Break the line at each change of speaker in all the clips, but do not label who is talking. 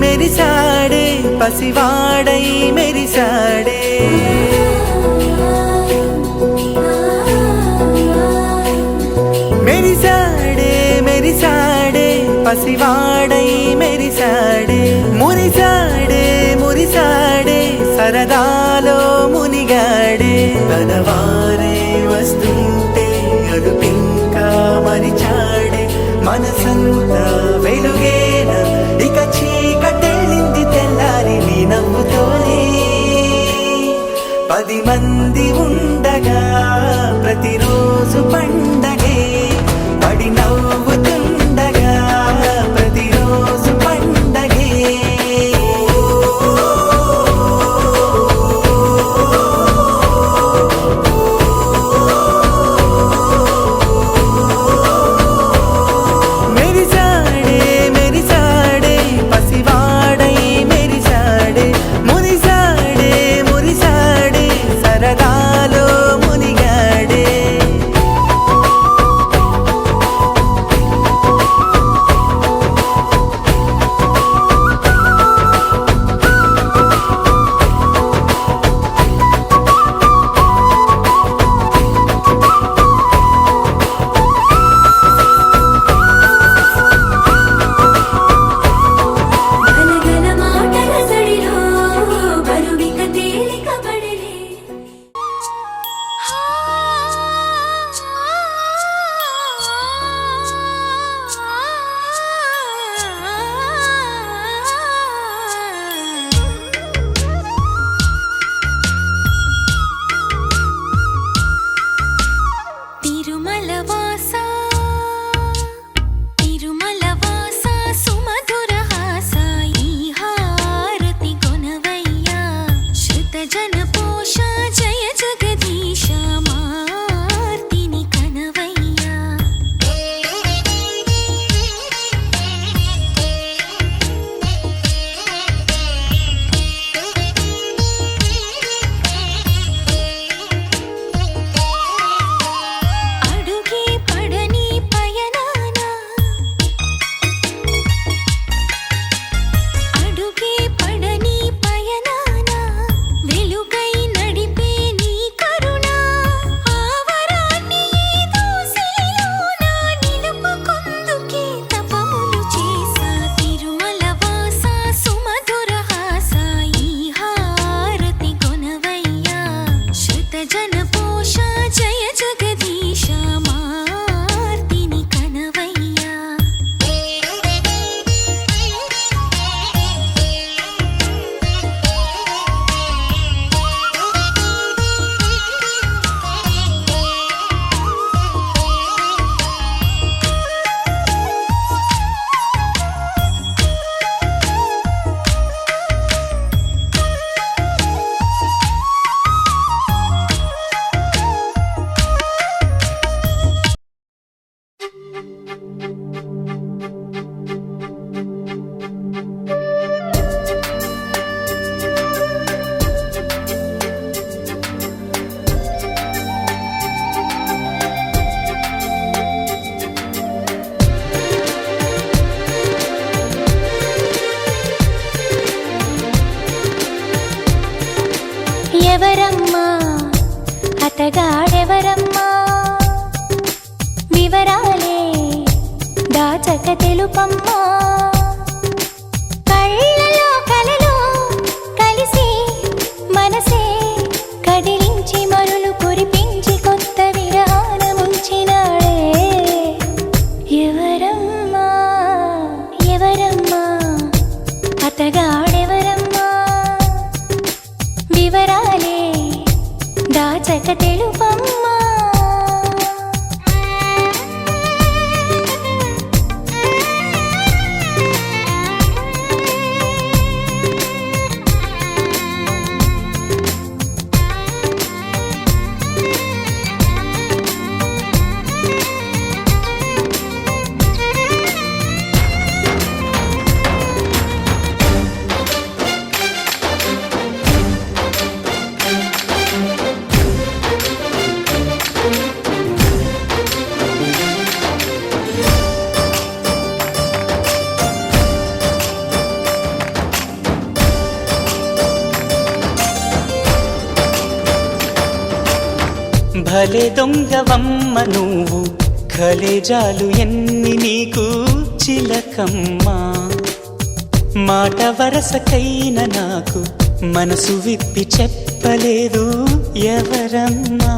మెరిసాడే పసివాడై మెరిసాడే మెరిసాడే మెరిసాడే పసివాడై మెరిసాడే మురిసాడే మురిసాడే సరదాలో మునిగాడే తనవారే వస్తుంటే అదుపింకా మరిచాడే మనసంతా వెలుగేన ఇక చీకటెళ్ళింది తెల్లారి నీ నవ్వుతోనే 10 మంది ఉండగా ప్రతిరోజు పండగే పడి నవ్వుతుండగా ప్రతిరోజు పండగే మెరిసాడే మెరిసాడే పసివాడై మెరిసాడే మురిసాడే మురిసాడే సరదాలో మునిగాడే
గలగల మాటల సడిలో బరువిక తేలిక పడలే తిరుమల వాసా తిరుమల వాసా సుమధుర హాసా ఈ హారతి కొనవయ్యా శృత జన పోష జయ జగదీశ మార్తిని కనవయ్యా అడుగే పడని పయనాన అడుగే పడని పయనాన వెలుగై నడిపే నీ కరుణ ఆవరాన్ని ఏదో శిలలోన నిలుపుకొందుకే తపములు చేసా తిరుమల వాసా సుమధుర హాసా ఈ హారతి కొనవయ్యా శృత జన పోష జయ జగదీశ మార్తిని కనవయ్యా ఎవరమ్మా అతగాడెవరమ్మా వివరాలే దాచక తెలుపమ్మా కళ్ళలో కలలో కలిసి మనసే కదిలించి మరులు కురిపించి కొత్త విరాన ముంచినాడే ఎవరమ్మా ఎవరమ్మా అతగాడెవరమ్మా వివరాలే దాచక తెలుపమ్మా
భలే దొంగవమ్మ నువ్వు కలేజాలు ఎన్ని నీకు చిలకమ్మా మాట వరసకైన నాకు మనసు విప్పి చెప్పలేదు ఎవరమ్మా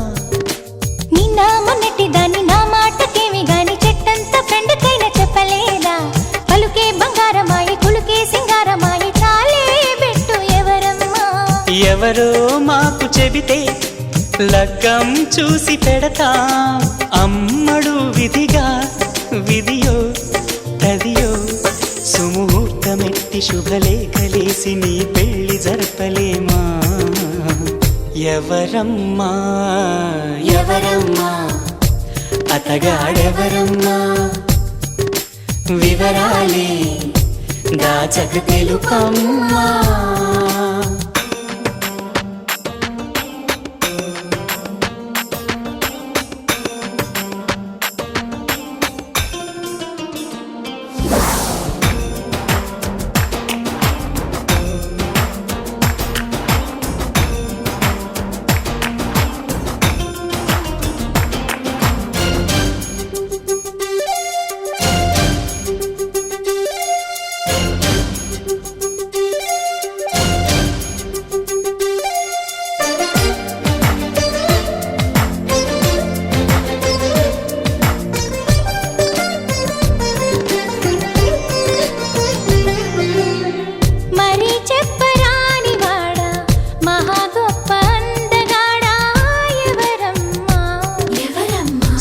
నిన్న మొన్నటి దాన్ని నా మాటకేమి గాని చెట్టంత ఫ్రెండ్కైనా చెప్పలేదా పలుకే బంగారమాయి కులుకే సింగారమాయి చాలే బెట్టు ఎవరమ్మా
ఎవరో మాకు చెబితే లగ్గం చూసి పెడతా అమ్మడు విధిగా విధియో తదియో సుముహూర్తమెట్టి శుభలేఖలేసి నీ పెళ్లి జరపలేమా ఎవరమ్మా ఎవరమ్మా అతగాడెవరమ్మా వివరాలే దాచక తెలుపమ్మా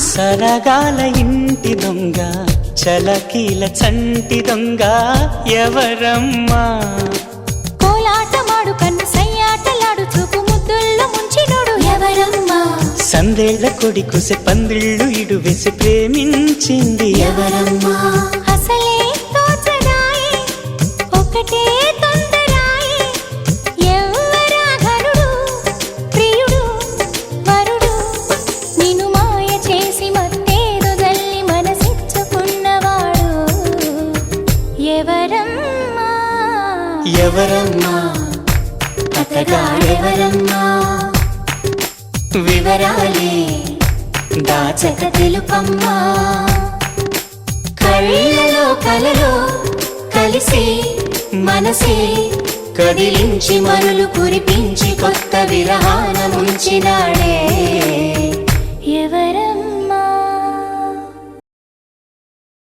సరగాల ఇంటి దొంగ చలకీల చంటి దొంగ ఎవరమ్మా
కోలాటమాడు కన్ను సయ్యాటలాడు చూపు ముద్దుల్లో ముంచినోడు ఎవరమ్మా
సందేళ్ల కొడి కుసె పందిళ్ళు ఇడు వేసి ప్రేమించింది ఎవరమ్మా
అసలే తోచదాయే ఒకటే తొందరాయే ఎవరా ఘనుడు ప్రియుడు వరుడు నిన్ను మాయ చేసి మత్తేదో జల్లి మనసిచ్చుకున్నవాడు ఎవరమ్మా
ఎవరమ్మా అతగాడెవరమ్మా వివరాలే దాచక తెలుపమ్మా కళ్ళలో కలలో కలిసి మనసే కదిలించి మరులు కురిపించి కొత్త విరహాన ముంచినాడే
ఎవరమ్మా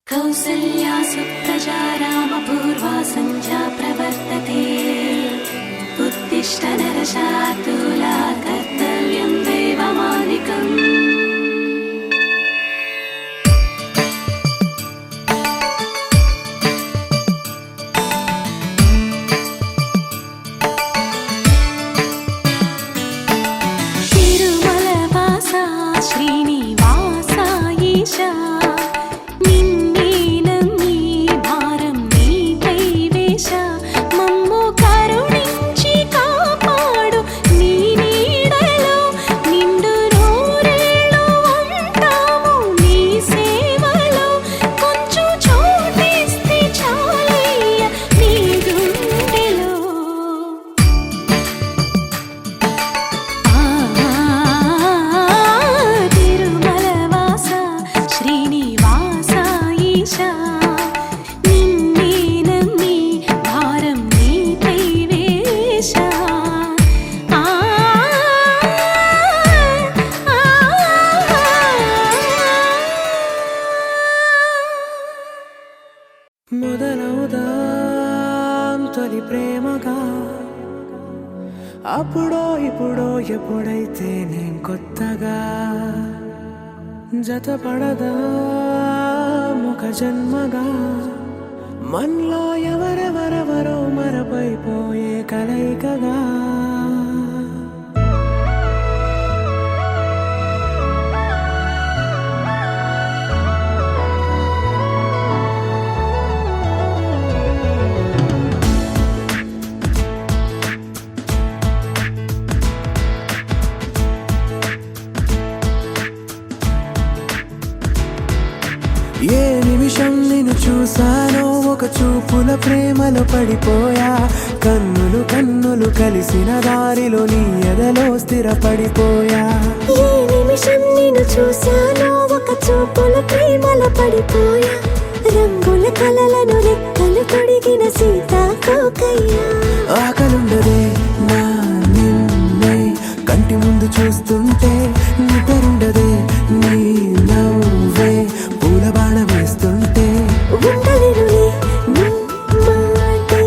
కౌసల్యా సుప్తజా రామ పూర్వా సంధ్యా ప్రవర్తతే ఉత్తిష్ట నరశార్దూలా కర్తవ్యం దైవమానికం తిరుమలవాసా శ్రీనివాసా ఈశా
మొదలవుదాం తొలి ప్రేమగా అప్పుడో ఇప్పుడో ఎప్పుడైతే నేను కొత్తగా జతపడదా ముఖ జన్మగా మనలో ఎవరెవరెవరో మరపైపోయే కలయికగా ఏ నిమిషం నిన్ను చూసానో ఒక చూపుల ప్రేమలో పడిపోయా, కన్నులు కన్నులు కలిసిన దారిలో నీ ఎదలో స్థిరపడిపోయా.
ఏ నిమిషం నిన్ను చూశానో ఒక చూపుల ప్రేమలో పడిపోయా, రంగుల కలలను రెక్కలు తొడిగిన సీతాకోకయ్యా.
ఆకలుండదే నా నిన్నే కంటి ముందు చూస్తుంటే, నిద్రుండదే నీ నవ్వే పూల బాణ వేస్తుంటే.
ఉండలేనులే నీ మాటే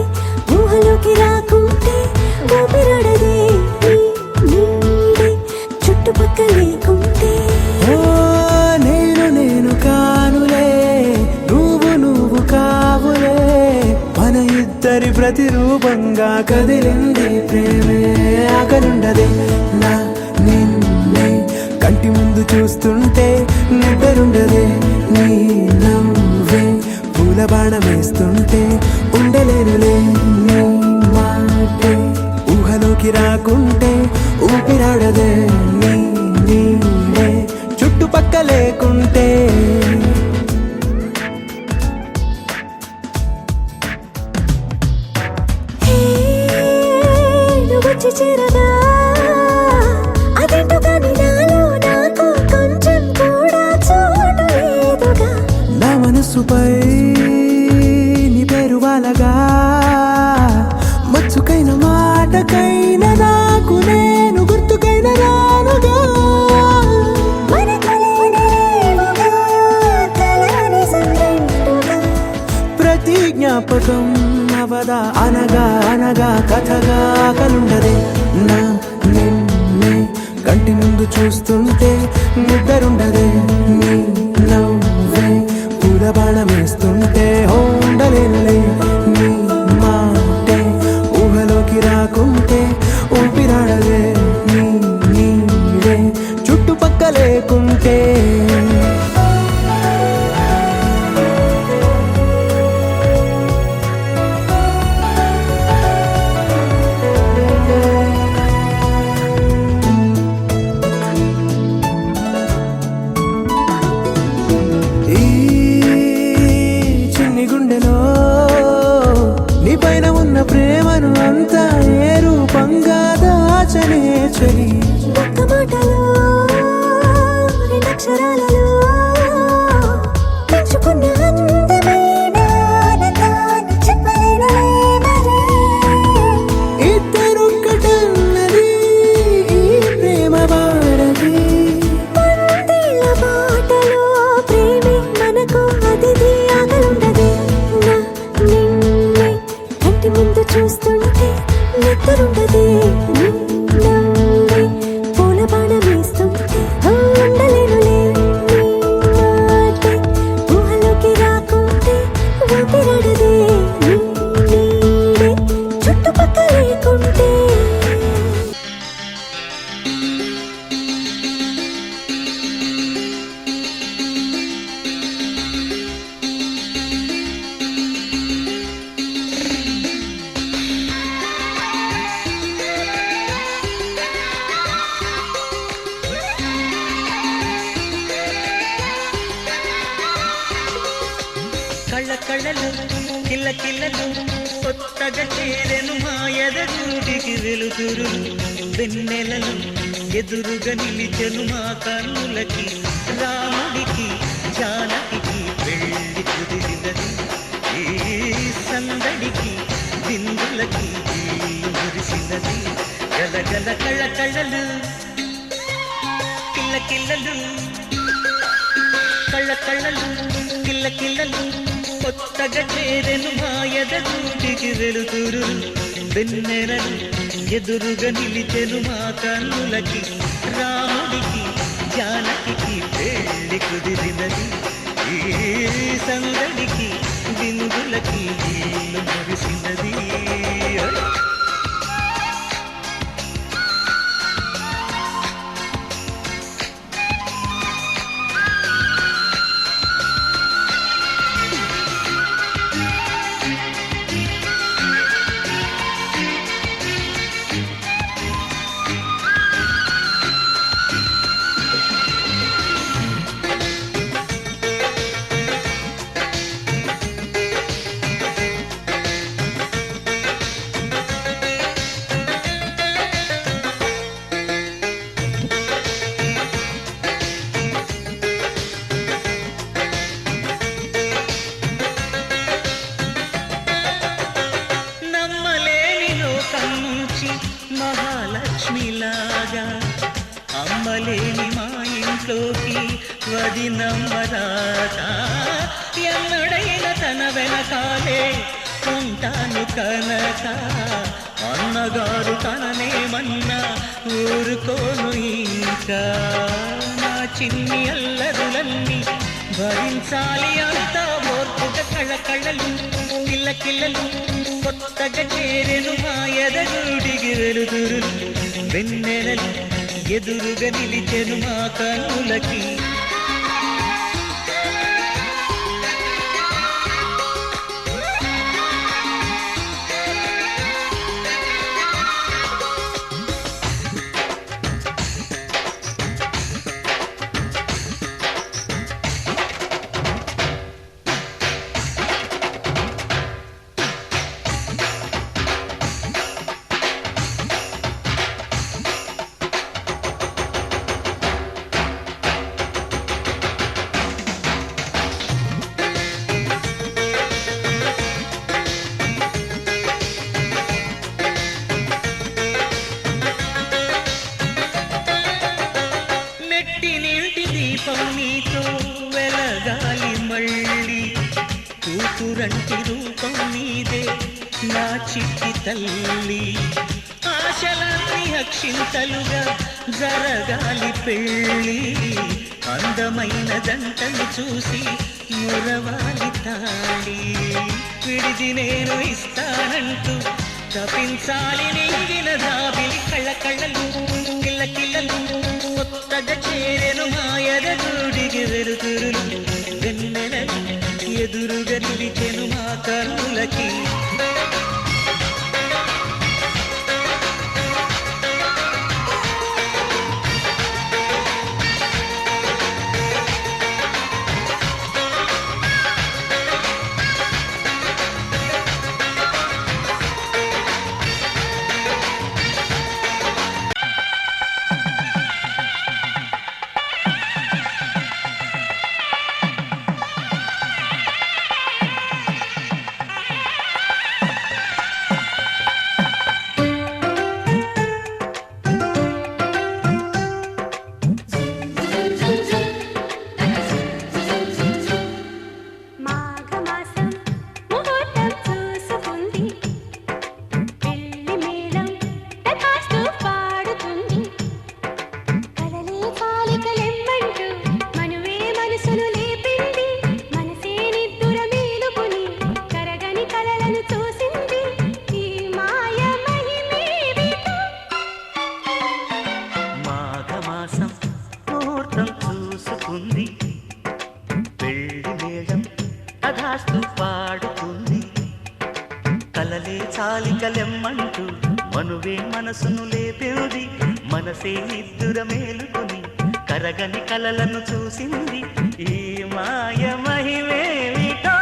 ఊహలోకి రాకుంటే, ఊపిరాడదే నీ నీడే చుట్టుపక్కల లేకుంటే.
ఓ నేను నేను కానులే, నువ్వు నువ్వు కావులే, మన ఇద్దరి ప్రతిరూపంగా కదిలింది ప్రేమే. ఆకలుండదే నా నిన్నే కంటి ముందు చూస్తుంటే, నిద్రుండదే నీ నవ్వే పూల బాణ వేస్తుంటే. ఉండలేనులే నీ మాటే ఊహలోకి రాకుంటే, ఊపిరాడదే నీ నీడే చుట్టుపక్క లేకుంటే.
హే, నువ్వు వచ్చి చేరగా అదేంటో కానీ నాలో నాకు కొంచెం కూడా చోటు లేదుగా.
నా మనసుపై నీ పేరు వాలగా, మచ్చుకైన మాటకైన నాకు నేను గుర్తుకైన రానుగా.
మనకులేనివేమోగా, కలని సంగంటుగా.
ప్రతి జ్ఞాపకం అవదా అనగా అనగా కథగా. ఆకలుండదే నా నిన్నే కంటి ముందు చూస్తుంటే, నిద్రుండదే నీ నవ్వే పూల బాణ వేస్తుంటే. ఉండలేనులే నీ మాటే ఊహలోకి రాకుంటే, ఊపిరాడదే నీ నీడే చుట్టుపక్క లేకుంటే. ఈ చిన్ని గుండెలో నీ పైన ఉన్న ప్రేమను అంతా ఏ రూపంగా దాచనే చలి.
ఒక్క మాటలో రెండక్షరాలలో పెంచుకున్న అందమైన ఆనందాన్ని చెప్పలేనులే మరి.
ఇద్దరొక్కటన్నది ఈ ప్రేమ వాడది.
వందేళ్ల బాటలో ప్రేమే మనకు అతిథి. ఆకలుండదే నా నిన్నే కంటి ముందు చూస్తుంటే, నిద్రుండదే నీ నవ్వే పూల బాణ వేస్తుంటే. ఉండలేనులే నీ మాటే ఊహలోకి రాకుంటే, ఊపిరాడదే నీ నీడే చుట్టుపక్కల లేకుంటే.
కళ్ళ కళ్ళలు కిల్ల కిల్లలు కొత్తగా చేరెను మాయదూటికి వెలుతురు. వెన్నెలలు ఎదురుగా నిలిచెను మా కన్నులకి, రాముడికి జానకి పెళ్లి కుదిరినది. ఈ సందడికి బిందులకి ఇల్లు మురిసినది. గలగల కళ్ళ కళ్ళలు కిల్ల కిల్లలు, కళ్ళ కళ్ళలు కిల్ల కిల్లలు కొత్తగా చేరెను మాయదూటికి వెలుతురు. వెన్నెలలు ఎదురుగా నిలిచెను మా కన్నులకి, రాముడికి జానకి పెళ్లి కుదిరినది. ఈ సందడికి బిందులకి ఇల్లు మురిసినది. నమ్మరాదా ఎన్నడైన తన వెనకాలే ఉంటాను కనుక అన్నగారు తననేమన్నా ఊరుకోను ఇంకా నా చిన్ని అల్లరులన్నీ భరించాలి అంతా ఓర్పుగా కళ్ళకళ్ళలు కిల్లకిల్లలు కొత్తగా చేరెను మా ఎదగుడికి వెలుదురులు వెన్నెలలు ఎదురుగా నిలిచెను మా కన్నులకి నీతో వెలగాలి మళ్ళీ కూతురంటి రూపం నీదే నా చిట్టి తల్లి ఆశలన్నీ అక్షింతలుగా జరగాలి పెళ్ళి అందమైన జంటను చూసి మురవాలి తాళి విడిది నేను ఇస్తానంటూ తపించాలి నీగిన దాబిలి కళ్ళకళ్ళలు కిల్లకిల్లలు కొత్తగా చేరెను మాయదగుడికి వెలుతురులు వెన్నెలలు ఎదురుగా నిలిచెను మా కన్నులకి కలలే చాలికలెమ్మంటూ మనువే మనసును లేపేది మనసే నిద్దుర మేలుకొని కరగని కలలను చూసింది ఈ మాయ మహిమేమిటో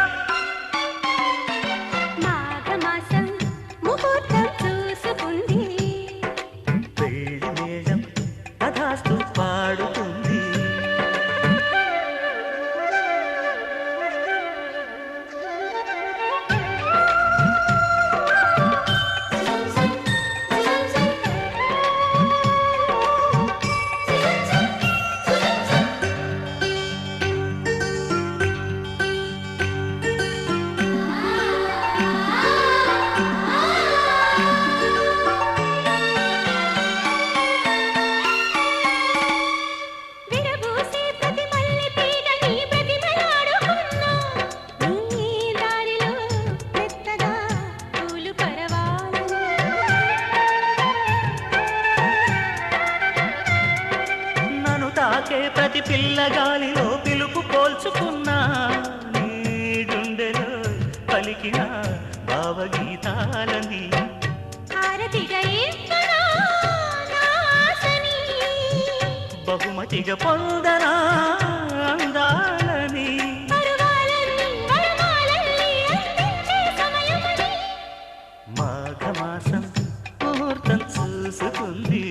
మాఘమాసం ముహూర్తం చూసుకుంది
పెళ్లి మేళం తథాస్తు పాడుతుంది ప్రతి పిల్లగాలిలో పిలుపు పోల్చుకున్నా నీ గుండెలో పలికిన భావగీతాలని బహుమతిగా పొందనా అందాలని మాఘమాసం ముహూర్తం చూసుకుంది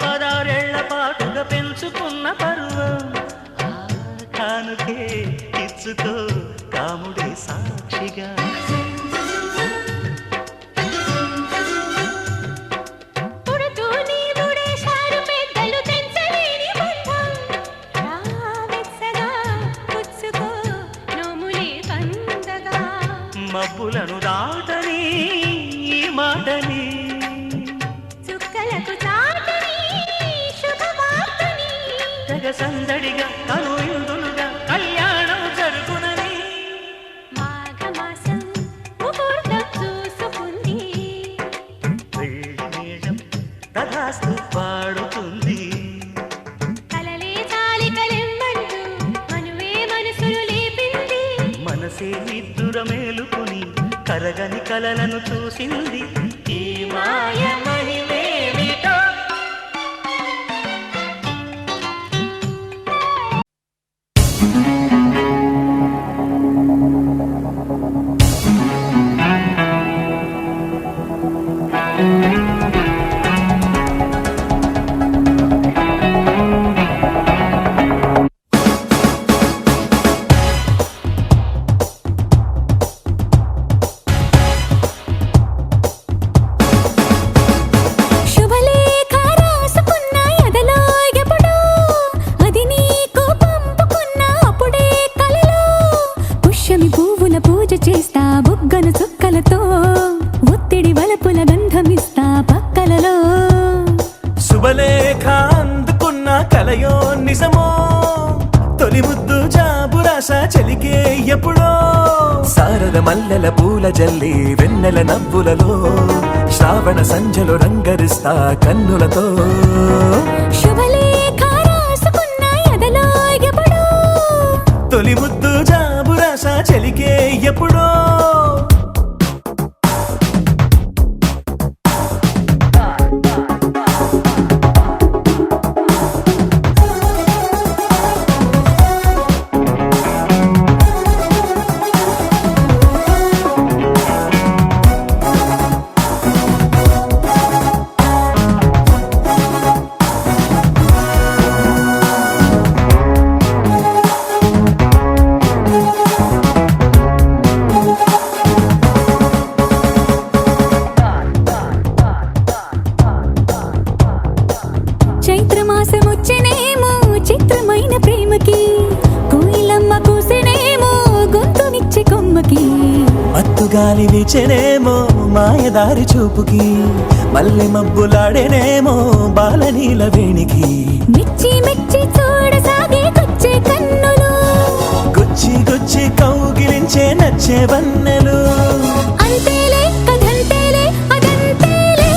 పదారేళ్ల పాటుగా పెంచుకున్న పరువం కానుకే ఇచ్చుకో కాముడే సాక్షిగా
పుడుతూ నీవుడేశారు పెద్దలు తెంచలేని బంధం రావెచ్చగా పుచ్చుకో నోములే పండగా
మబ్బులను దాటని ఈ మాటని
చుక్కలకు చాటని శుభవార్తని
జగ సందడిగా కను ఇందులుగా కళ్యాణం జరుగునని
మాఘమాసం ముహూర్తం చూసుకుంది
వెళ్ళి మేళం తదాస్తు పాడుతుంది
కలలే చాలికలెమ్మంటూ మనువే మనసులు లేపింది
మనసే నిద్దుర మేలుకుని కరగని కలలను చూసింది ఈ మాయ మహిమేమిటో
శుభలేఖ రాసుకున్న ఎదలో ఎప్పుడో అది నీకు పంపుకున్న అప్పుడే కలలో పుష్యమి పువ్వుల పూజ చేస్తా బుగ్గను చుక్కలతో ఒత్తిడి వలపుల గంధమిస్తా పక్కలలో
శుభలేఖ అందుకున్న కలయో నిజమో తొలి ముద్దు జాబురాశ చెలికే ఎప్పుడో సారద మల్లెల పూల జల్లి వెన్నెల నవ్వులలో శ్రావణ సంధ్యలో రంగరిస్తా కన్నులతో
శుభలేఖ రాసుకున్న ఎదలో ఎప్పుడో
తొలి ముద్దు జాబురాశ చెలికే ఎప్పుడో
చైత్రమాసమొచ్చెనేమో చిత్రమైన ప్రేమకి కోయిలమ్మ కూసెనేమో గొంతునిచ్చే కొమ్మకి
మత్తుగాలి వీచెనేమో మాయదారి చూపుకి మల్లె మబ్బులాడేనేమో బాలనీల వేణికి
మెచ్చి మెచ్చి చూడసాగే కొచ్చే కన్నులు
గుచ్చి గుచ్చి కౌగిలించే నచ్చే వన్నెలు
అంతేలే కదంతేలే అదంతేలే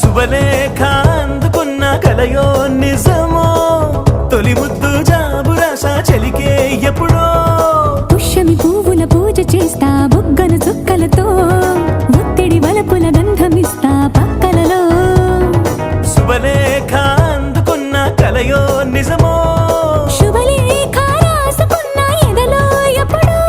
శుభలేఖ అందుకున్న కలయో నిజమో తొలి ముద్దు జాబురాశ చెలికే ఎప్పుడో
పుష్యమి పువ్వుల పూజ చేస్తా బుగ్గను చుక్కలతో ఒత్తిడి వలపుల గంధమిస్తా పక్కలలో
శుభలేఖ అందుకున్న కలయో నిజమో
శుభలేఖ రాసుకున్న ఎదలో ఎప్పుడో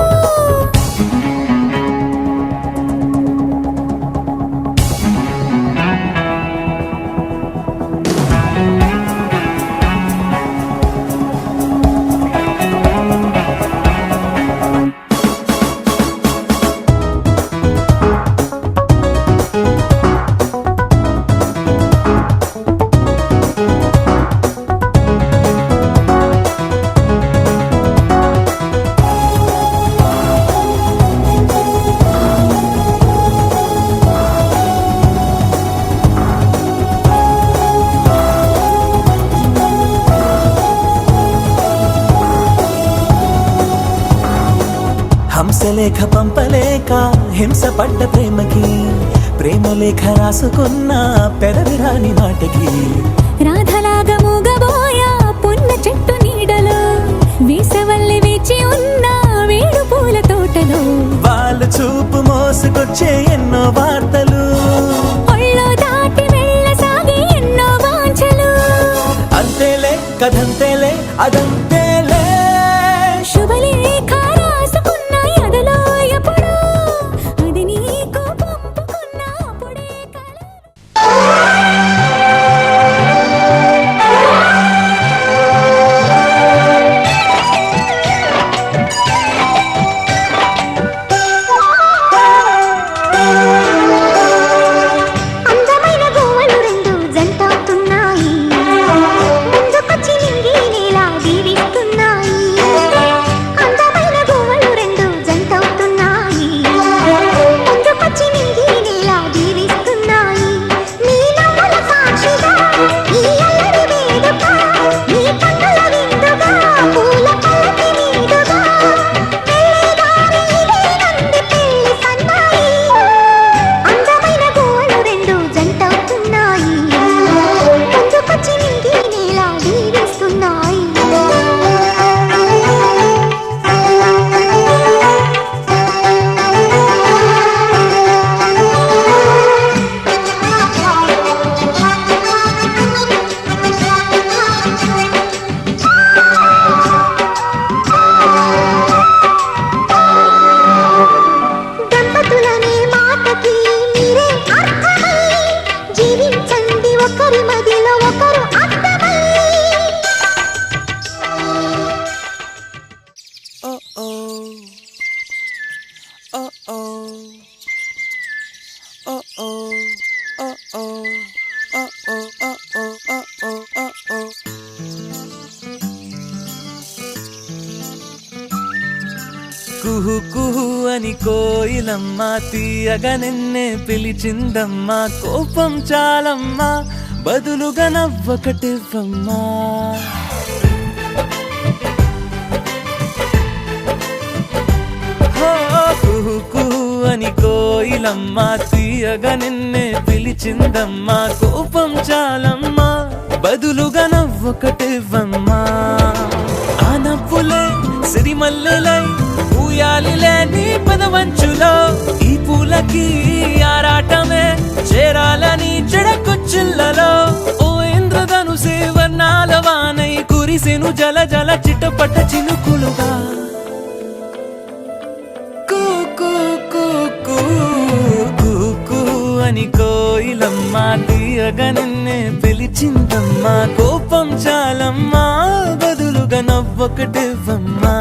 హంసలేఖ పంపలేక హింస పడ్డ ప్రేమకి ప్రేమలేఖ రాసుకున్న పెదవిరాని మాటకి
రాధలాగా మూగబోయా పున్న చెట్టు నీడలో వేసవల్లి వేచి ఉన్న వేడు పూల తోటలో
వాళ్ళు చూపు మోసుకొచ్చే ఎన్నో వార్తలు
ఒళ్ళో దాటి వెళ్ళసాగి ఎన్నో వాంఛలు
అంతేలే కథంతేలే అదంతేలే
శుభలేఖ రాసుకున్న ఎదలో ఎప్పుడో అది నీకు పంపుకున్న అప్పుడే కల
కుహు కుహు అని కోయిలమ్మ తీయగా నిన్నే పిలిచిందమ్మా కోపం చాలమ్మా బదులుగా నవ్వొకటివ్వమ్మా కుహు కుహు అని కోయిలమ్మ తీయగా నిన్నే పిలిచిందమ్మా కోపం చాలమ్మా బదులుగా నవ్వొకటివ్వమ్మా ఆ నవ్వులే సిరిమల్లెలై ఊయాలిలే నీ పదవంచులో ఈ పూలకి ఆరాటమే చేరాలని చెడకొచ్చిల్లలో ఓ ఇంద్రధనుసే వర్ణాల వానై కురిసెను జల జల చిటపట చినుకులుగా కూ కూ కూ కూ కూ కూ అని కోయిలమ్మ తీయగా నిన్నే పిలిచిందమ్మా కోపం చాలమ్మా బదులుగా నవ్వొకటివ్వమ్మా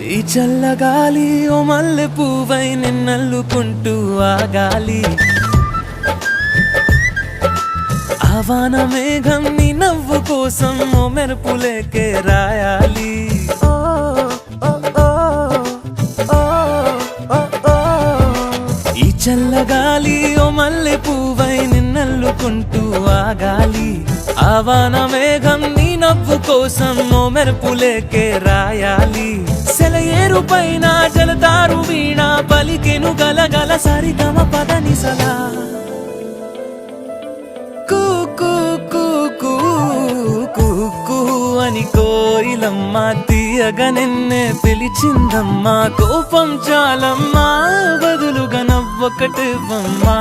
ఈ చల్లగాలి ఓ మల్లె పువ్వై నిన్నల్లుకుంటూ ఆగాలి ఆవాన మేఘం నీ నవ్వు కోసం ఓ మెరుపులేకే రాయాలి ఈ చల్లగాలి ఓ మల్లె పువ్వై నిన్నల్లుకుంటూ ఆగాలి ఆవాన మేఘం నీ నవ్వు కోసం ఓ మెరుపులేకే రాయాలి సెలయేరు పైన జలతారు వీణ పలికెను గలగల సరిగమ పదని సలా కూ కూ కూ కూ కూ కూ అని కోయిలమ్మ తీయగా నిన్నే పిలిచిందమ్మా కోపం చాలమ్మా బదులుగా నవ్వొకటివ్వమ్మా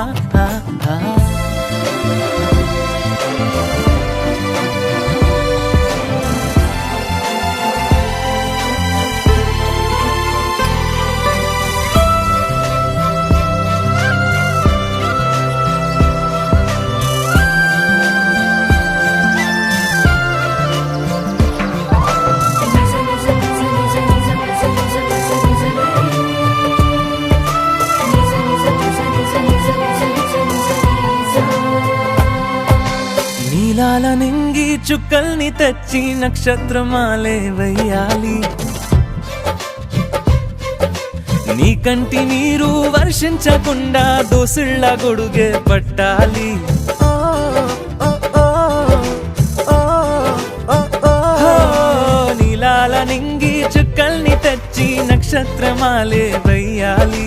నీలాల నింగి చుక్కల్ని తెచ్చి నక్షత్రమాలే వెయ్యాలి నీ కంటి నీరు వర్షించకుండా దోసిళ్ళ గొడుగే పట్టాలి నీలాల నింగి చుక్కల్ని తెచ్చి నక్షత్రమాలే వెయ్యాలి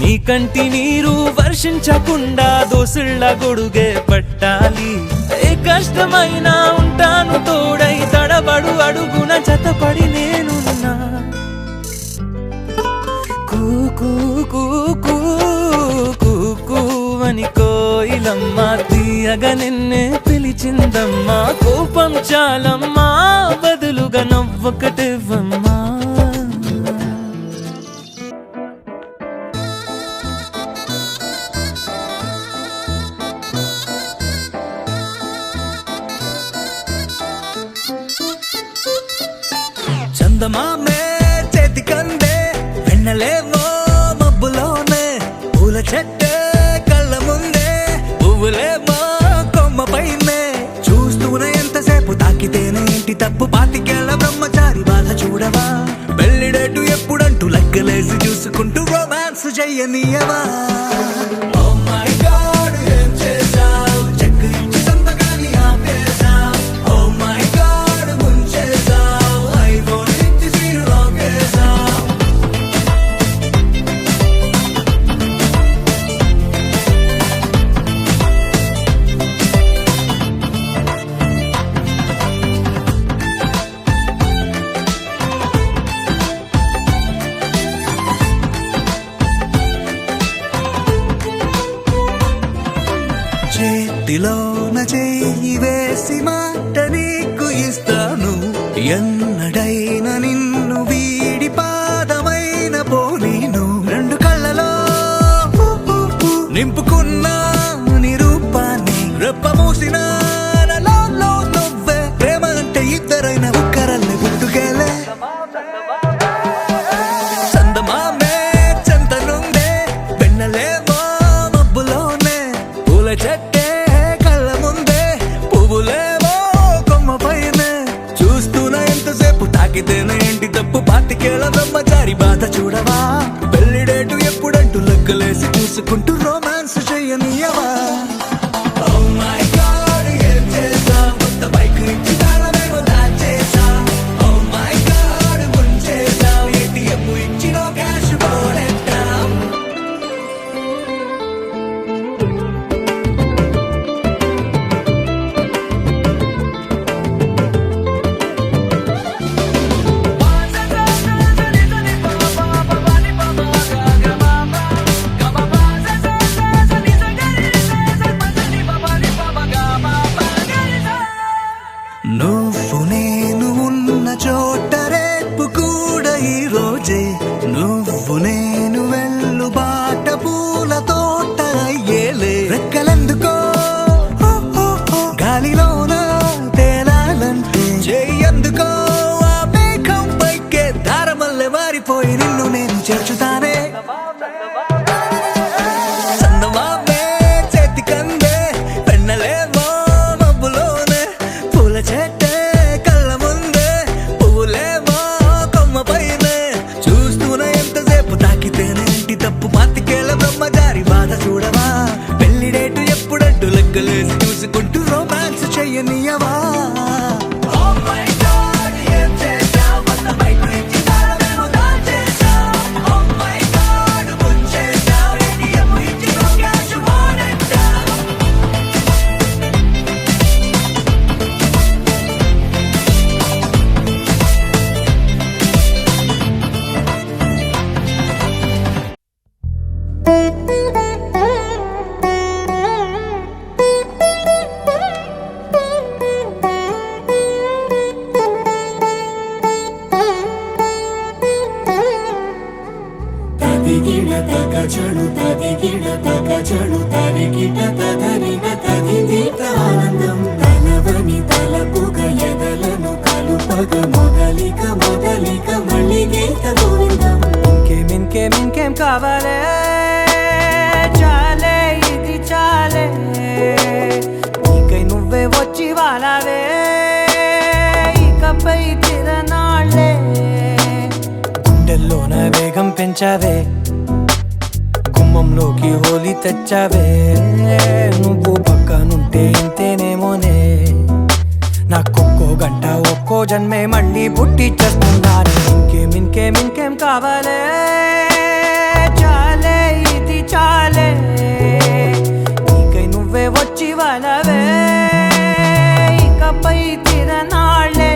నీ కంటి నీరు వర్షించకుండా దోసిళ్ళ గొడుగే పట్టాలి ఏ కష్టమైనా ఉంటాను తోడై తడబడు అడుగున జతపడి నేనున్నా కూ కూ కూ కూ కూ కూ అని కోయిలమ్మ తీయగా నిన్నే పిలిచిందమ్మా కోపం చాలమ్మా బదులుగా నవ్వొకటివ్వమ్మా చందమామే చేతికందే వెన్నలేవో మబ్బులోనే పూల చెట్టే కళ్ళ ముందే పువ్వులేమో కొమ్మ పైనే చూస్తూనే ఎంతసేపు తాకితేనే ఇంటి తప్పు పాతికేళ్ల బ్రహ్మచారి బాధ చూడవా పెళ్లిడేటు ఎప్పుడంటూ లెక్కలేసి చూసుకుంటూ రొమాన్స్ చెయ్యనీయవా చేతిలోన చెయ్యి వేసి మాట నీకు ఇస్తాను ఎన్నడైనా నిన్ను వీడి పాదమైన పోనీను రెండు కళ్ళలో నింపుకున్న నీ రూపాన్ని రెప్ప మూసిన నువ్వే ప్రేమ అంటే ఇద్దరైన ఒక్కరల్ని పుట్టుకేలే చందమామే చెంతనుందే వెన్నెలేమో మబ్బులోనే పూల చెట్టే కళ్ళ ముందే పువ్వులేమో కొమ్మ పైనే చూస్తూనే ఎంతసేపు తాకితేనే ఏంటి తప్పు పాతికేళ్ళ బ్రహ్మచారి బాధ చూడవా పెళ్లిడేటు ఎప్పుడంటూ లెక్కలేసి చూసుకుంటూ రొమాన్స్ చెయ్యనియవా నువ్వు నేను ఉన్న చోట రేపు కూడా ఈ రోజే నువ్వు నేను వెళ్ళు బాట పూల తోట అయ్యేలే రెక్కలెందుకో గాలిలోన తేలాలంటే చెయ్యందుకో ఆ మేఘం పైకే దారమల్లె మారిపోయి నిన్ను నేను చేర్చుతానే చందమామే చేతికందే వెన్నెలేమో మబ్బులోనే పూల చెట్టే కళ్ళ ముందే పువ్వులేమో కొమ్మ పైనే చూస్తూనే ఎంతసేపు తాకితేనే ఇంటి తప్పు పాతికేళ్ళ బ్రహ్మచారి బాధ చూడవా పెళ్లిడేటు ఎప్పుడంటూ లెక్కలేసి చూసుకుంటూ రొమాన్స్ చెయ్యనియవా
తదిగిడ తగచడు తదిగిడ తగచడు తరిగిట తదరిన తదిదీత ఆనందం తలవని తలపుగ ఎదలను కలుపగ మొదలిక మొదలిక మళ్ళీ గీత గోవిందం
ఇంకేం కావాలే చాలే ఇది చాలే నీకై నువ్వే వచ్చి వాలావే ఇకపై తిరనాళ్ళే గుండెల్లోన వేగం పెంచావే గుమ్మంలోకి హోలీ తెచ్చావే నువ్వు పక్కనుంటే ఇంతేనేమోనే నాకొక్కో గంట ఒక్కో జన్మే మళ్ళీ పుట్టి చేస్తున్నాను ఇంకేం కావాలే చాలే ఇది చాలే నీకై నువ్వే వచ్చి వాలవే ఇకపై తిరనాళ్ళే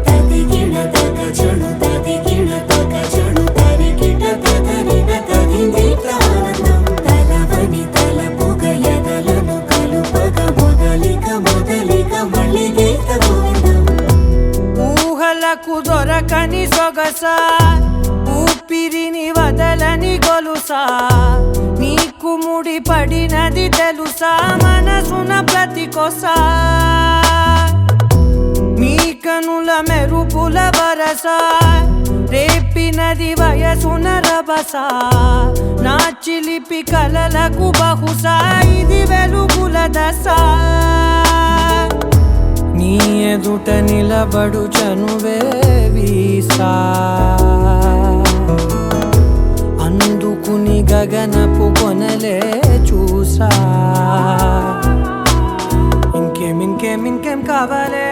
తదిగిడ తగచడు తదిగిడ తగచడు తరిగిట తదరిన తదిదీత ఆనందం తలవని తలపుగ ఎదలను కలుపగ మొదలిక మొదలిక మళ్ళీ గీత గోవిందం
ఊహలకు దొరకని సొగసా ఊపిరిని వదలని గొలుసా నీకు ముడి పడినది తెలుసా మనసున ప్రతి కొసా నీ కనుల మెరుపుల వరస రేపినది వయసున రభస నా చిలిపి కలలకు బహుశా ఇది వెలుగుల దశ నీ ఎదుట నిలబడు చనువే వీసా అందుకుని గగనపు కొనలే చూసా ఇంకేం కావాలే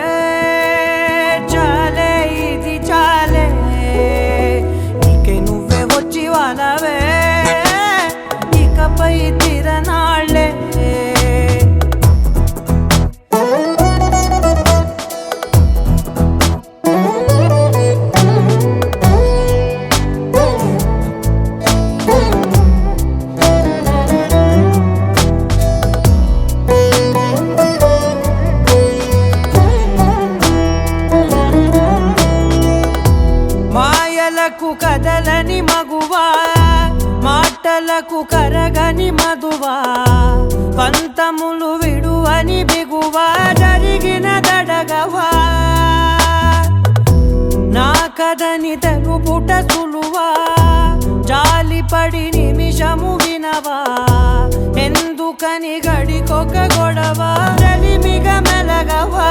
చాలే ఇది చాలే నీకై నువ్వే వచ్చి వాలవే ఇకపై తిరనాళ్ళే
తరగని మధువా పంతములు విడువని బిగువా జరిగిన దడగవా నా కథని తెలుపుట సులువా జాలిపడి నిమిషము వినవా ఎందుకని గడికొక గొడవ రలిమిగ మెలగవా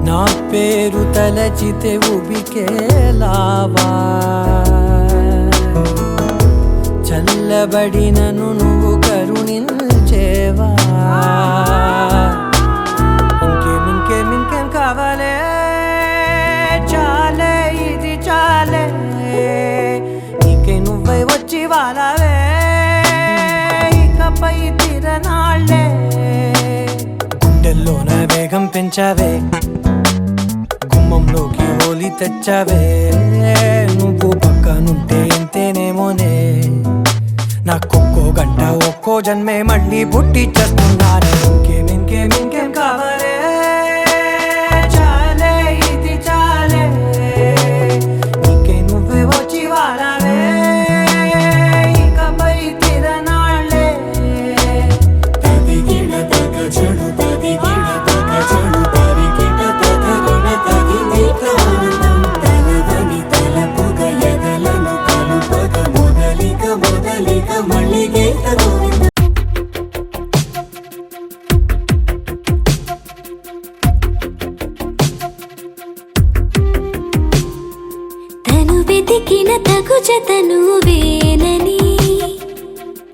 నా పేరు తలచితే ఉబికేలావా చల్లబడినను నువ్వు కరుణించేవా ఇంకేం కావాలే చాలే ఇది చాలే నీకే నువ్వై వచ్చి వాళ్ళవే ఇకపై తిరనాళ్ళే గుండెల్లోన వేగం పెంచావే గుమ్మంలోకి హోలీ తెచ్చావే నువ్వు పక్కనుంటే ఎంతేనేమోనే నాకొక్కో గంట ఒక్కో జన్మే మళ్ళీ పుట్టి చేస్తున్నానే ఇంకేం కావాలే చాలే ఇది చాలే నీకే నువ్వే వచ్చి వాళ్ళవే ఇకపై తిరనాళ్ళే
తదిగిన తగ చెడు తదిగిన తగ చెడు తరికిట తదరిన తగింది ప్రాణం తలవని తలపుగ ఎదలను కలుపగ మొదలిక మళ్ళీ గీత గోవింద
తను వెతికిన తగు జతను వేనని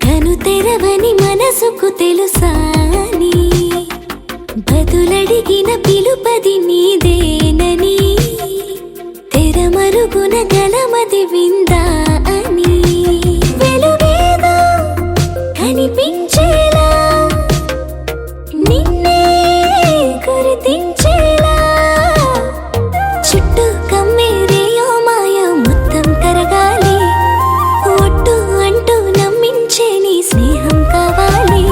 కను తెరవని మనసుకు తెలుసాని బదులడిగిన పిలుపది నీదేనని తెరమరుగున గలమది విందా అని వెలుగేదో కనిపించేలా నిన్నే గుర్తించేలా చుట్టూ కమ్మేరేయో మాయ మొత్తం కరగాలి ఒట్టు అంటూ నమ్మించే నీ స్నేహం కావాలి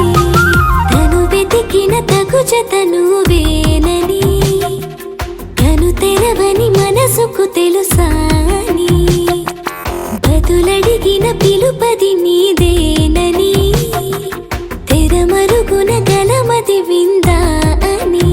తను వెతికిన తగు జతను వేనని కను తెరవని మనసుకు తెలుసాని బదులడిగిన పిలుపది నీదేనని తెరమరుగున గలమది విందా అని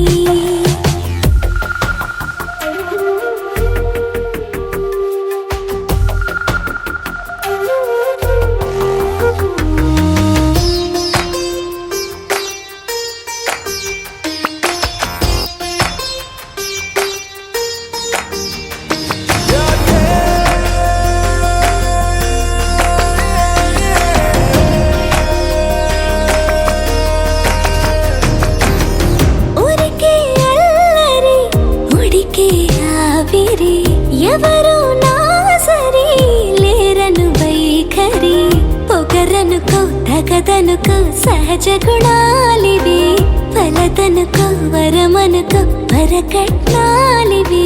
ఊరికే అల్లరి ఉడికే ఆవిరి ఎవరు నా సరి లేరను వైఖరి పొగరనుకో తగదనుకో సహజ గుణాలివి ఫలదనుకో వరమనుకో వరకట్నాలివి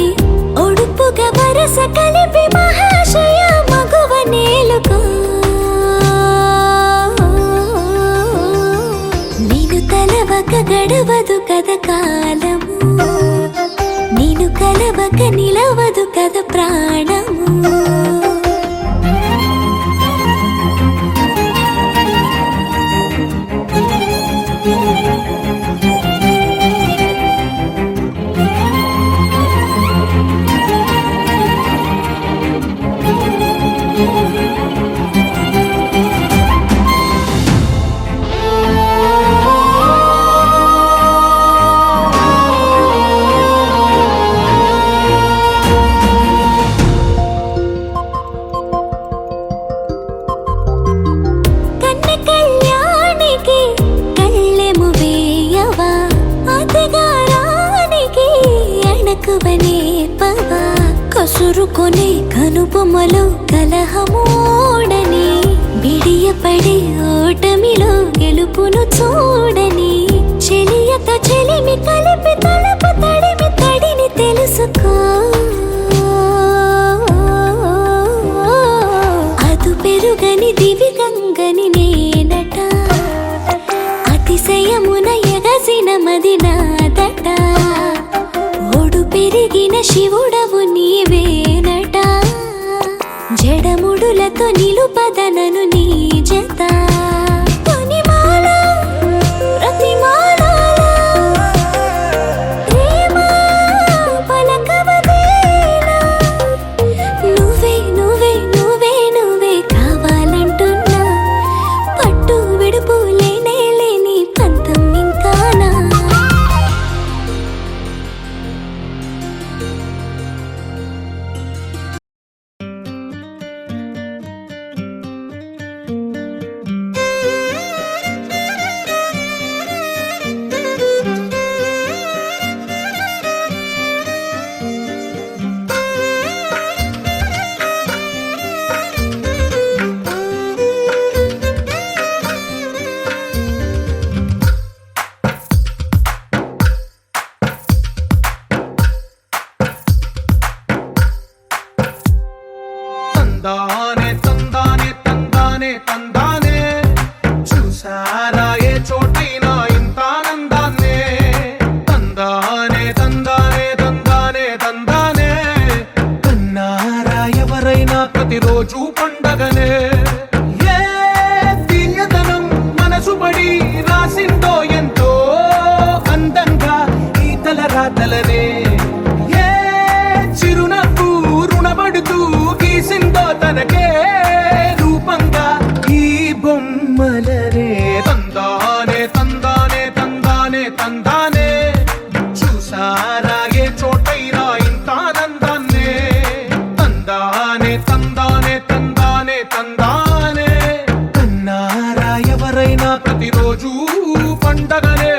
ఒడుపుగా వరస కలిపి మహాశయ మగువ నేలుకో నేను తలవక గడవదు కద కాలము నేను కలవక నిలవదు కద ప్రాణము కసురుకొనే కనుబొమ్మలో కలహమోడని బిడియపడే ఓటమిలో గెలుపును చూడని చెలియత చెలిమి కలిపి తలపు తడిమి తడిని తెలుసుకో అదు పెరుగని దివి గంగని నేనట అతిశయమున ఎగసిన మది నాదట ఒడు పెరిగిన శివుడవు నీవేనట జడముడులతో నిలుపదనను నీ జత
చూసారా ఏ చోటైనా ఇంత ఆనందాన్నే తందానే తందానే తందానే తందానే కన్నారా ఎవరైనా ప్రతిరోజు పండగనే ఏ తీయదనం మనసు పడి రాసిందో ఎంతో అందంగా ఈ తల రాతలనే ఏ చిరునవ్వు రుణపడుతూ గీసిందో తనకే రూపంగా ఈ బొమ్మలనే తందానే తందానే తందానే తందానే చూసారా ఏ చోటైనా ఇంత ఆనందాన్నే తందానే తందానే తందానే తందానే కన్నారా ఎవరైనా ప్రతిరోజు పండగనే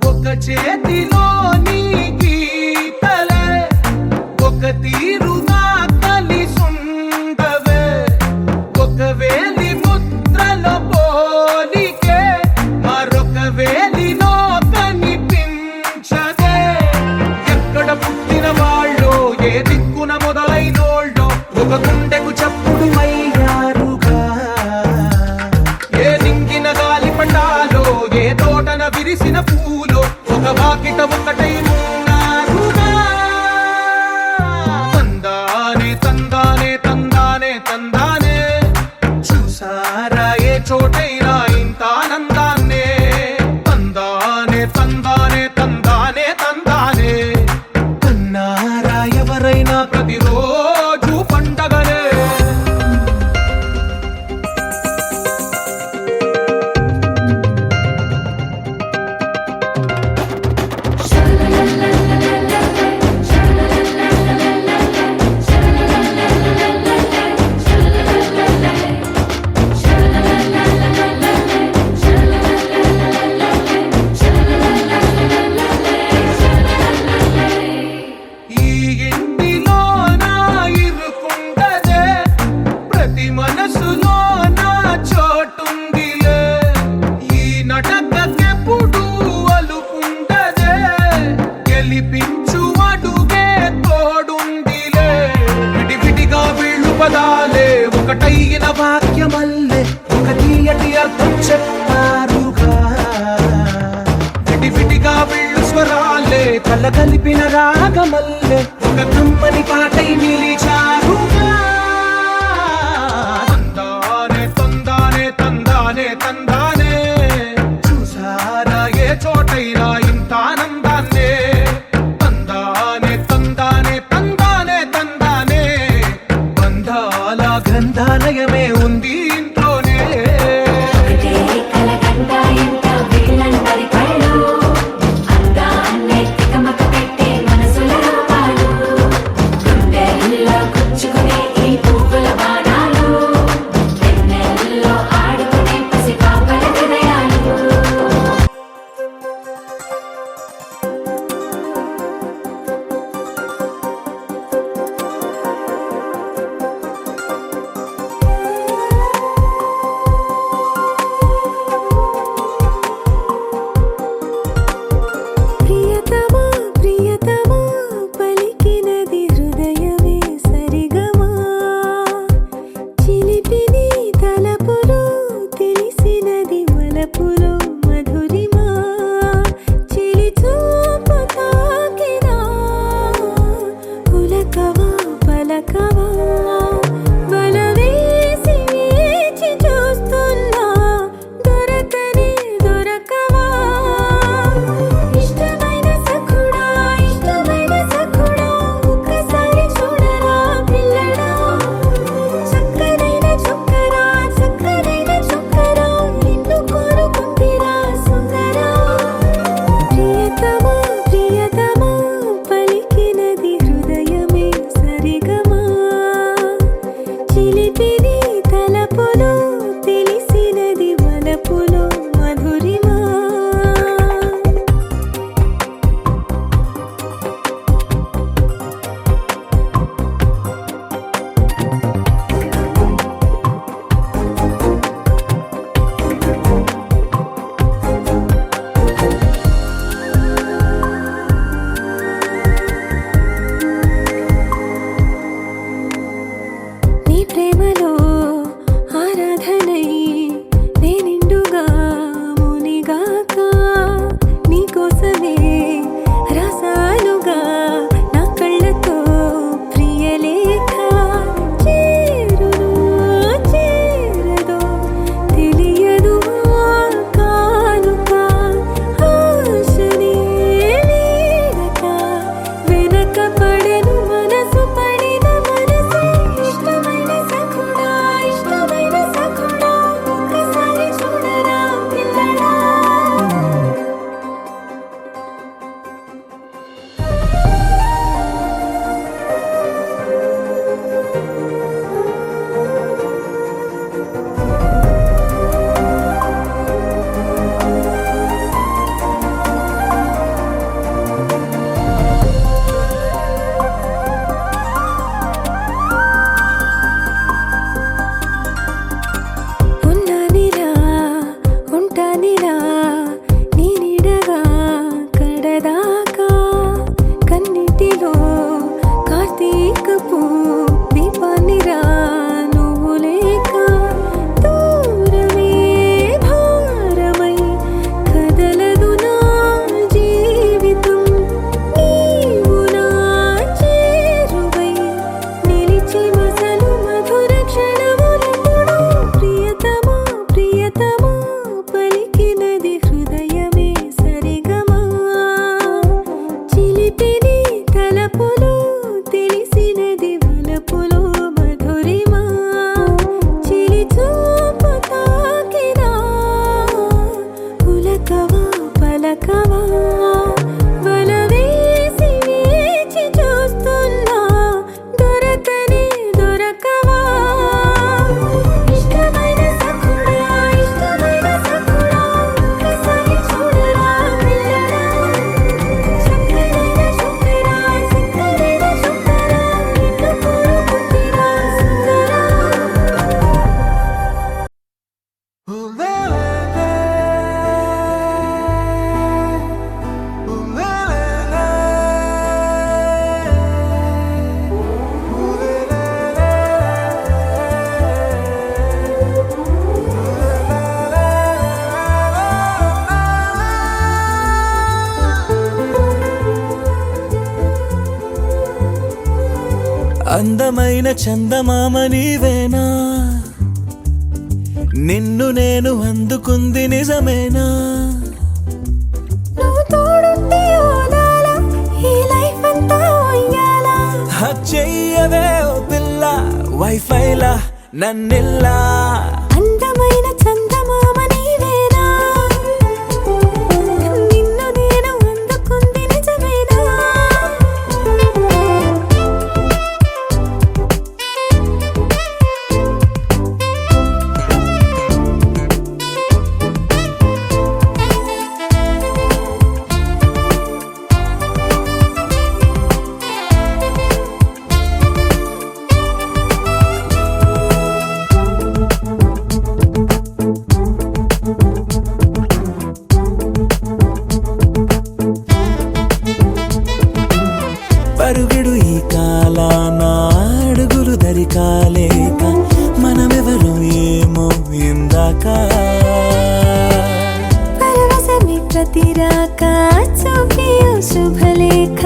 ఒక చేతిలో నీ గీతలే ఒక తీరుగా కలిసుండవే ఒక వేలి ముద్రలో పోలికే మరొక వేలిలో కనిపించదే ఎక్కడ పుట్టిన వాళ్ళో ఏ దిక్కున మొదలైనోళ్ళో ఒక గుండెకు చప్పుడు అయ్యారుగా ఏ నింగిన గాలి పటాలో ఏ తోటన విరిసిన పూలో ఒక వాకిట ఒకటై ఉన్నారుగా తందానే తందానే తందానే తందానే చూసారా ఏ చోటైనా ఇంత ఆనందాన్నే తందానే తందానే తందానే తందానే కన్నారా ఎవరైనా ప్రతిరోజు పండగనే ఈ ఇంటిలో నా ఇరుకుండదే ప్రతి మనసులో నా చోటుందిలే ఈ నటకెప్పుడు అలుకుండదే గెలిపించు అడుగే తోడుందిలే విడివిడిగా వీళ్ళు పదాలే ఒకటైన వాక్యమల్లే ఒక తీయటి అర్థం చెప్పారుగా విడివిడిగా వీళ్ళు స్వరాలే కల కలిపిన రాగమల్లే ఒక కమ్మని పాటై నిలిచారుగా తందానే తందానే తందానే తందానే చూసారా ఏ చోటైనా ఇంత ఆనందాన్నే తందానే తందానే తందానే తందానే బంధాల గ్రంథాలయమే ఉంది ఇంట్లోనే
ఒకటే కలగంట ఎంత వీళ్ళందరి కళ్ళు అందాన్నే తికమక పెట్టే మనసుల రూపాలు గుండెల్లో గుచ్చుకునే ఈ
అందమైన చందమామ నీవేనా, నిన్ను నేను అందుకుంది నిజమేనా?
నువ్వు తోడుంటే ఓదాలా, ఈ లైఫ్ అంతా ఉయ్యాలా.
చెయ్యవే ఓ పిల్ల వైఫైలా నన్నిల్లా.
అందమైన చందమామ నీవేనా, నిన్ను నేను అందుకుంది నిజమేనా?
పరుగిడు ఈ కాలాన అడుగులు దరికాలేక మనమెవరు ఏమో ఇందాక.
పరవశమే ప్రతిరాక చూపి ఓ శుభలేఖ,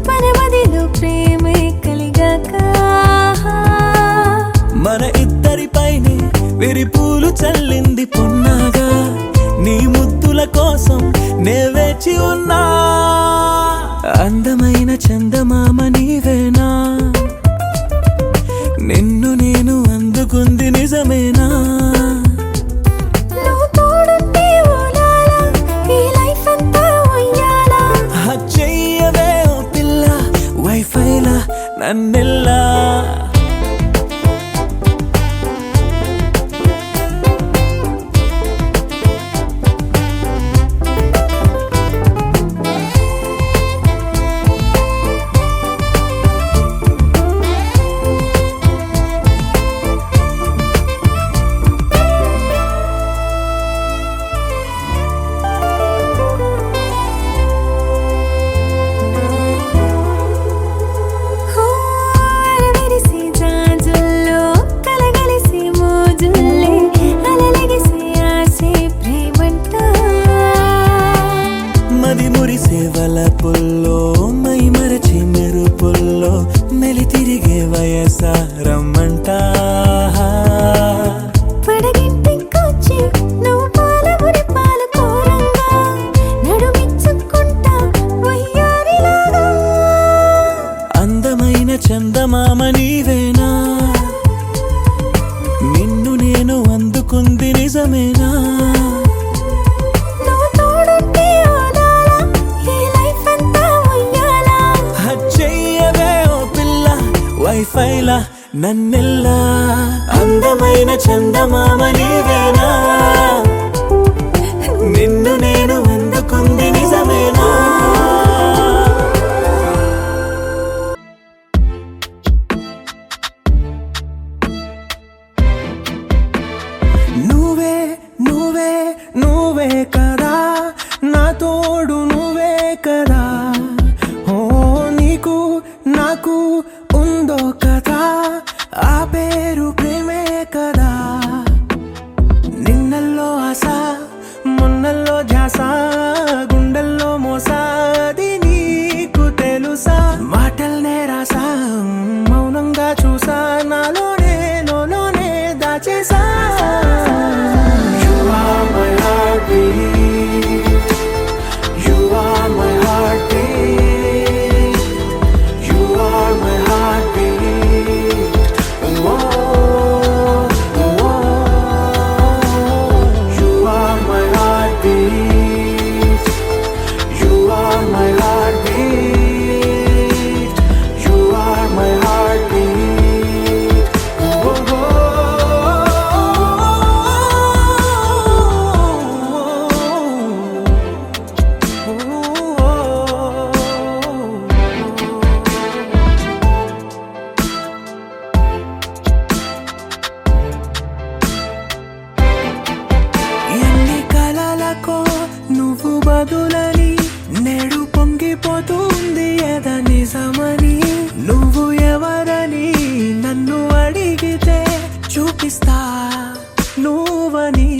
మన మదిలో ప్రేమే కలిగాక.
మన ఇద్దరిపైనే విరిపూలు చల్లింది పొన్నాగా, నీ ముద్దుల కోసం నే వేచి ఉన్నా. అందమైన చందమామ నీవేనా, నిన్ను నేను అందుకుంది నిజమేనా?
నువ్వు తోడుంటే ఓలాలా, ఈ లైఫ్ అంతా ఉయ్యాలా.
చెయ్యవే ఓ పిల్ల వైఫైలా నన్నెల్లా.
విరిసి జాజుల్లో కలగలిసి మోజుల్లే, అలలగిసి ఆసే ప్రేమంట.
మది మురిసే వలపుల్లో మై మరచి మెరుపుల్లో మెలి తిరిగే వయసారమ్మంట.
పడగింటికొచ్చి నువ్వు పాలబురి పాలు కోరంగా, నడుమిచ్చుకుంటా వయ్యారిలాగా.
అందమైన చందమామ నీవేనా, నిన్ను నేను అందుకుంది నిజమేనా?
నువ్వు తోడుంటే ఓదాలా, ఈ లైఫ్ అంతా ఉయ్యాలా.
చెయ్యవే ఓ పిల్ల వైఫైలా నన్నెల్లా. అందమైన చందమామ నీవేనా, నిన్ను నేను అందుకుంది నిజమేనా? నువ్వే నువ్వే నువ్వే కదా నా తోడు, నువ్వే కదా. ఓ నీకు నాకు ఉందో కదా, ఆ పేరు ప్రేమే కదా. నిన్నల్లో ఆశ మొన్నల్లో ధ్యాస, గుండెల్లో మోసాది నీకు తెలుసా. మాటల్నే రాసా మౌనంగా చూసా, నాలోనే లోనే దాచేసా. You are my heartbeat, you are my heartbeat, you are my heartbeat. Oh, oh, oh. You are my heartbeat, you are my heartbeat, you are my heartbeat. Oh, oh, oh. ఎన్ని కలలకో నువ్వు బదులని, నేడు పొంగిపోతుంది ఎద నిజమని. నువ్వు ఎవరని నన్ను అడిగితే చూపిస్తా నువ్వని.